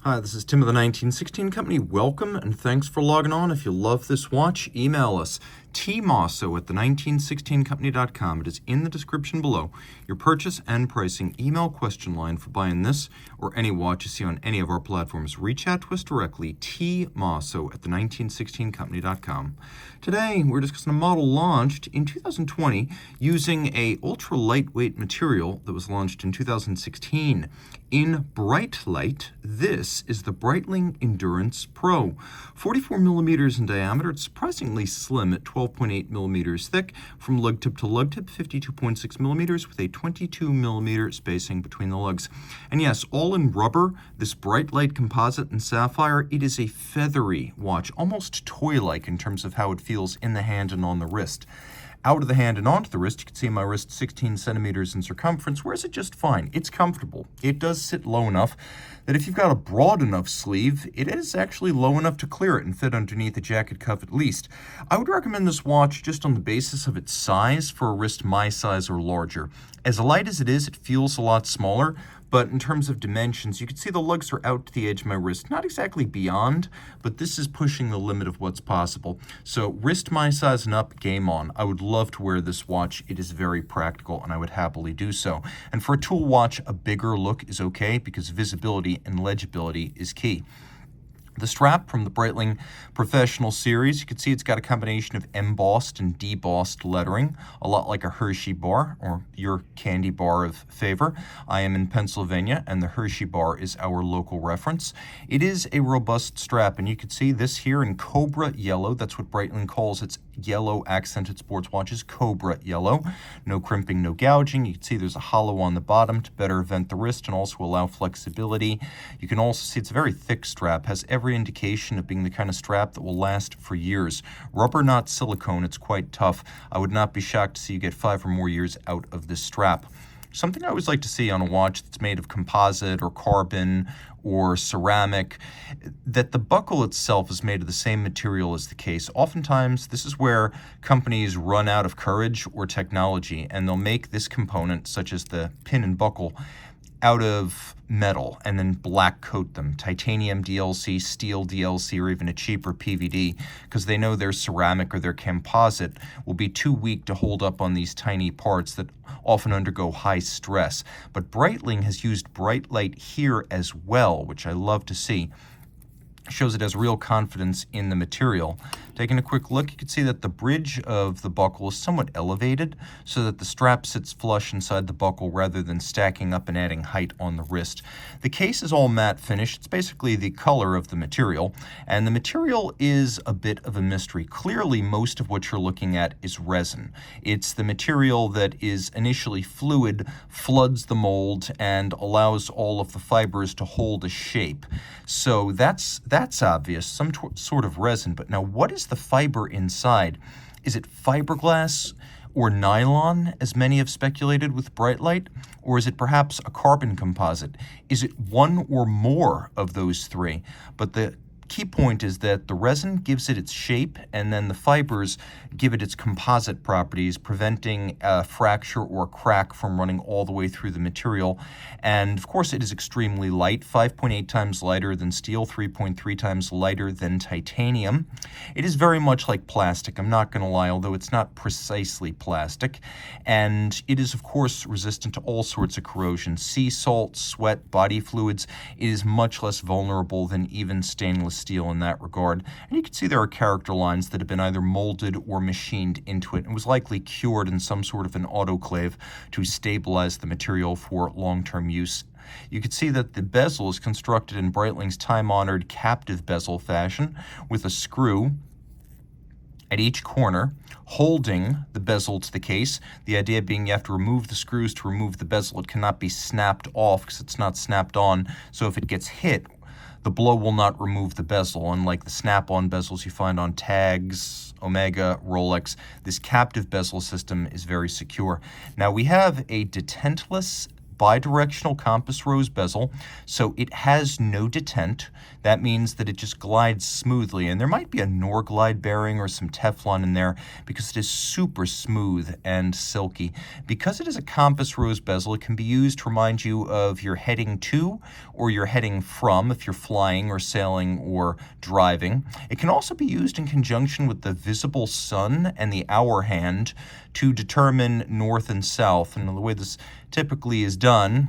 Hi, this is Tim of the 1916 Company. Welcome and thanks for logging on. If you love this watch, email us, tmosso at the1916company.com. It is in the description below. Your purchase and pricing email question line for buying this or any watch you see on any of our platforms. Reach out to us directly, tmosso at the1916company.com. Today, we're discussing a model launched in 2020 using a ultra-lightweight material that was launched in 2016 in Breitlight. This is the Breitling Endurance Pro. 44 millimeters in diameter. It's surprisingly slim at 12.8 millimeters thick. From lug tip to lug tip, 52.6 millimeters with a 22 millimeter spacing between the lugs. And yes, all in rubber, this Breitlight composite and sapphire, it is a feathery watch, almost toy-like in terms of how it feels in the hand and on the wrist. Out of the hand and onto the wrist, you can see my wrist 16 centimeters in circumference. Wears it just fine. It's comfortable. It does sit low enough that if you've got a broad enough sleeve, it is actually low enough to clear it and fit underneath the jacket cuff at least. I would recommend this watch just on the basis of its size for a wrist my size or larger. As light as it is, it feels a lot smaller, but in terms of dimensions, you can see the lugs are out to the edge of my wrist. Not exactly beyond, but this is pushing the limit of what's possible. So wrist my size and up, game on. I would love to wear this watch. It is very practical, and I would happily do so. And for a tool watch, a bigger look is okay because visibility and legibility is key. The strap from the Breitling Professional Series, you can see it's got a combination of embossed and debossed lettering, a lot like a Hershey bar, or your candy bar of favor. I am in Pennsylvania, and the Hershey bar is our local reference. It is a robust strap, and you can see this here in Cobra yellow. That's what Breitling calls its yellow accented sports watches, Cobra yellow. No crimping, no gouging. You can see there's a hollow on the bottom to better vent the wrist and also allow flexibility. You can also see it's a very thick strap, has every indication of being the kind of strap that will last for years. Rubber, not silicone. It's quite tough. I would not be shocked to see you get 5 or more years out of this strap. Something I always like to see on a watch that's made of composite or carbon or ceramic, that the buckle itself is made of the same material as the case. Oftentimes, this is where companies run out of courage or technology, and they'll make this component, such as the pin and buckle, out of metal and then black coat them, titanium DLC, steel DLC, or even a cheaper PVD, because they know their ceramic or their composite will be too weak to hold up on these tiny parts that often undergo high stress. But Breitling has used Breitlight here as well, which I love to see. Shows it has real confidence in the material. Taking a quick look, you can see that the bridge of the buckle is somewhat elevated so that the strap sits flush inside the buckle rather than stacking up and adding height on the wrist. The case is all matte finish. It's basically the color of the material, and the material is a bit of a mystery. Clearly, most of what you're looking at is resin. It's the material that is initially fluid, floods the mold, and allows all of the fibers to hold a shape. So that's obvious, some sort of resin. But now, what is the fiber inside? Is it fiberglass or nylon, as many have speculated with Breitlight? Or is it perhaps a carbon composite? Is it one or more of those three? But the key point is that the resin gives it its shape, and then the fibers give it its composite properties, preventing a fracture or crack from running all the way through the material. And of course, it is extremely light, 5.8 times lighter than steel, 3.3 times lighter than titanium. It is very much like plastic, I'm not going to lie, although it's not precisely plastic. And it is, of course, resistant to all sorts of corrosion, sea salt, sweat, body fluids. It is much less vulnerable than even stainless steel in that regard. And you can see there are character lines that have been either molded or machined into it and was likely cured in some sort of an autoclave to stabilize the material for long-term use. You can see that the bezel is constructed in Breitling's time-honored captive bezel fashion with a screw at each corner holding the bezel to the case. The idea being you have to remove the screws to remove the bezel. It cannot be snapped off because it's not snapped on. So if it gets hit, the blow will not remove the bezel. Unlike the snap-on bezels you find on tags, Omega, Rolex, this captive bezel system is very secure. Now we have a detentless bidirectional compass rose bezel, so it has no detent. That means that it just glides smoothly, and there might be a Norglide bearing or some Teflon in there because it is super smooth and silky. Because it is a compass rose bezel, it can be used to remind you of your heading to or your heading from if you're flying or sailing or driving. It can also be used in conjunction with the visible sun and the hour hand to determine north and south. And the way this typically is done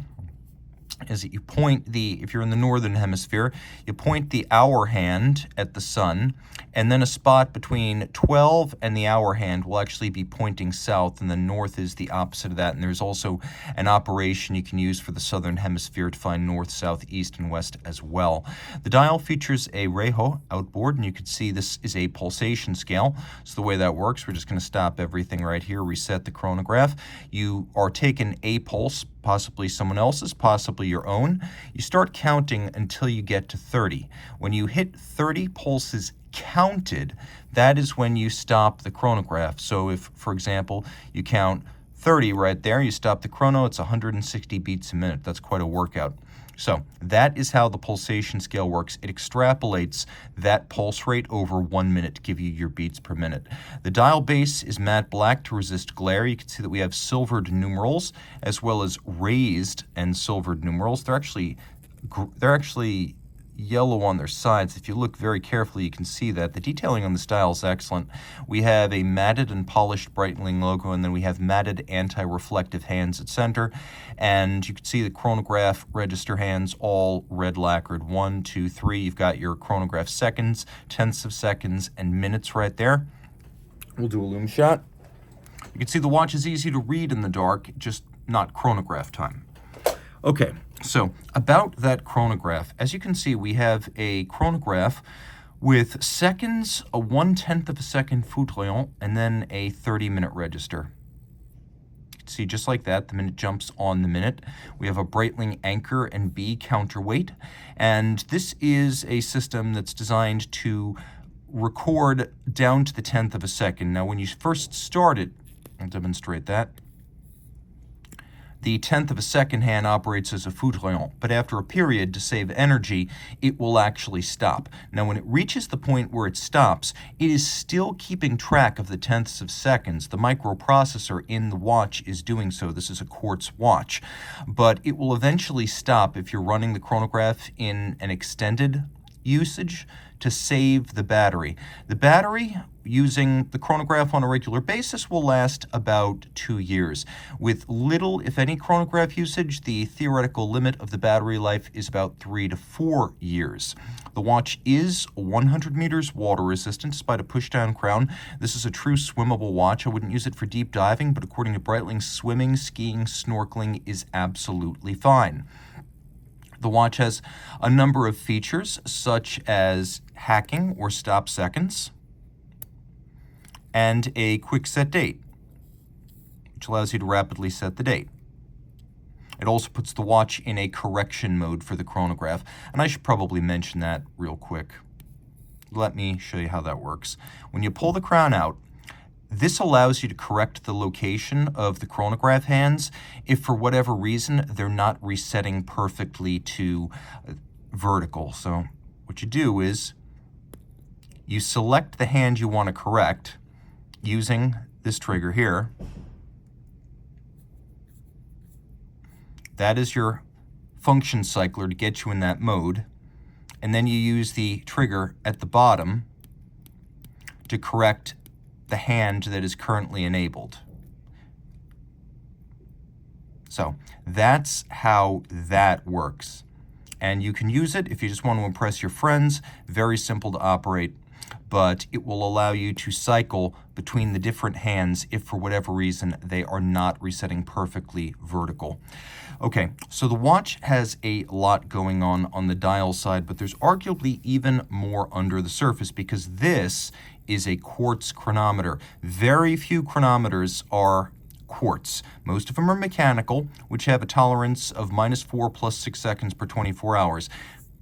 is that you point if you're in the northern hemisphere, you point the hour hand at the sun, and then a spot between 12 and the hour hand will actually be pointing south, and the north is the opposite of that. And there's also an operation you can use for the southern hemisphere to find north, south, east, and west as well. The dial features a Reho outboard, and you can see this is a pulsation scale. So the way that works, we're just going to stop everything right here, reset the chronograph. You are taking a pulse, possibly someone else's, possibly your own. You start counting until you get to 30. When you hit 30 pulses counted, that is when you stop the chronograph. So if, for example, you count 30 right there, you stop the chrono, it's 160 beats a minute. That's quite a workout. So that is how the pulsation scale works. It extrapolates that pulse rate over 1 minute to give you your beats per minute. The dial base is matte black to resist glare. You can see that we have silvered numerals as well as raised and silvered numerals. They're actually yellow on their sides. If you look very carefully, you can see that. The detailing on this dial is excellent. We have a matted and polished Breitling logo, and then we have matted anti-reflective hands at center. And you can see the chronograph register hands all red lacquered. 1, 2, 3. You've got your chronograph seconds, tenths of seconds, and minutes right there. We'll do a loom shot. You can see the watch is easy to read in the dark, just not chronograph time. Okay, so about that chronograph, as you can see, we have a chronograph with seconds, a 1/10 of a second foudroyant, and then a 30-minute register. You can see just like that, the minute jumps on the minute. We have a Breitling anchor and B counterweight, and this is a system that's designed to record down to the 10th of a second. Now, when you first start it, I'll demonstrate that. The 10th of a second hand operates as a foudroyant, but after a period, to save energy, it will actually stop. Now, when it reaches the point where it stops, it is still keeping track of the tenths of seconds. The microprocessor in the watch is doing so. This is a quartz watch, but it will eventually stop if you're running the chronograph in an extended usage to save the battery. The battery, using the chronograph on a regular basis, will last about 2 years. With little, if any, chronograph usage, the theoretical limit of the battery life is about 3 to 4 years. The watch is 100 meters water resistant despite a push-down crown. This is a true swimmable watch. I wouldn't use it for deep diving, but according to Breitling, swimming, skiing, snorkeling is absolutely fine. The watch has a number of features, such as hacking or stop seconds, and a quick set date, which allows you to rapidly set the date. It also puts the watch in a correction mode for the chronograph, and I should probably mention that real quick. Let me show you how that works. When you pull the crown out, this allows you to correct the location of the chronograph hands if for whatever reason they're not resetting perfectly to vertical. So what you do is you select the hand you want to correct using this trigger here. That is your function cycler to get you in that mode. And then you use the trigger at the bottom to correct the hand that is currently enabled. So that's how that works. And you can use it if you just want to impress your friends. Very simple to operate, but it will allow you to cycle between the different hands if for whatever reason they are not resetting perfectly vertical. Okay, so the watch has a lot going on the dial side, but there's arguably even more under the surface because this is a quartz chronometer. Very few chronometers are quartz. Most of them are mechanical, which have a tolerance of -4 + 6 seconds per 24 hours.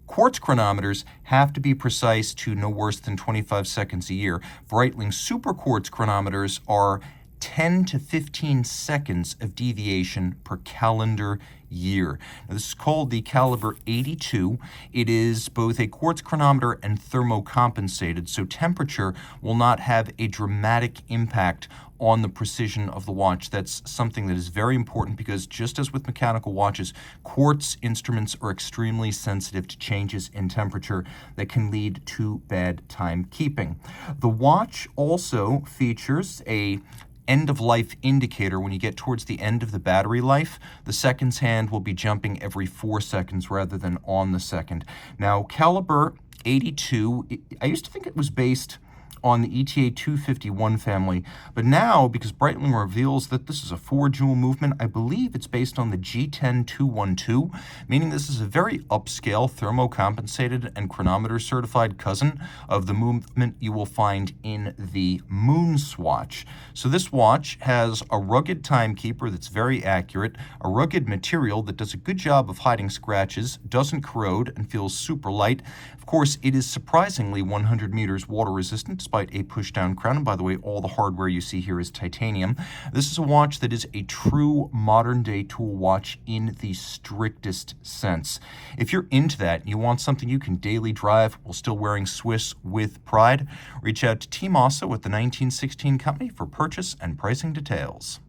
Quartz chronometers have to be precise to no worse than 25 seconds a year. Breitling SuperQuartz chronometers are 10 to 15 seconds of deviation per calendar year. Now, this is called the caliber 82. It is both a quartz chronometer and thermocompensated, so temperature will not have a dramatic impact on the precision of the watch. That's something that is very important because just as with mechanical watches, quartz instruments are extremely sensitive to changes in temperature that can lead to bad timekeeping. The watch also features a end-of-life indicator. When you get towards the end of the battery life, the seconds hand will be jumping every 4 seconds rather than on the second. Now, caliber 82, I used to think it was based on the ETA 251 family, but now, because Breitling reveals that this is a 4-joule movement, I believe it's based on the G10212, meaning this is a very upscale thermocompensated and chronometer certified cousin of the movement you will find in the Moon Swatch. So this watch has a rugged timekeeper that's very accurate, a rugged material that does a good job of hiding scratches, doesn't corrode, and feels super light. Of course, it is surprisingly 100 meters water resistant, despite a push-down crown. And by the way, all the hardware you see here is titanium. This is a watch that is a true modern-day tool watch in the strictest sense. If you're into that and you want something you can daily drive while still wearing Swiss with pride, reach out to Team Mosso at the 1916 Company for purchase and pricing details.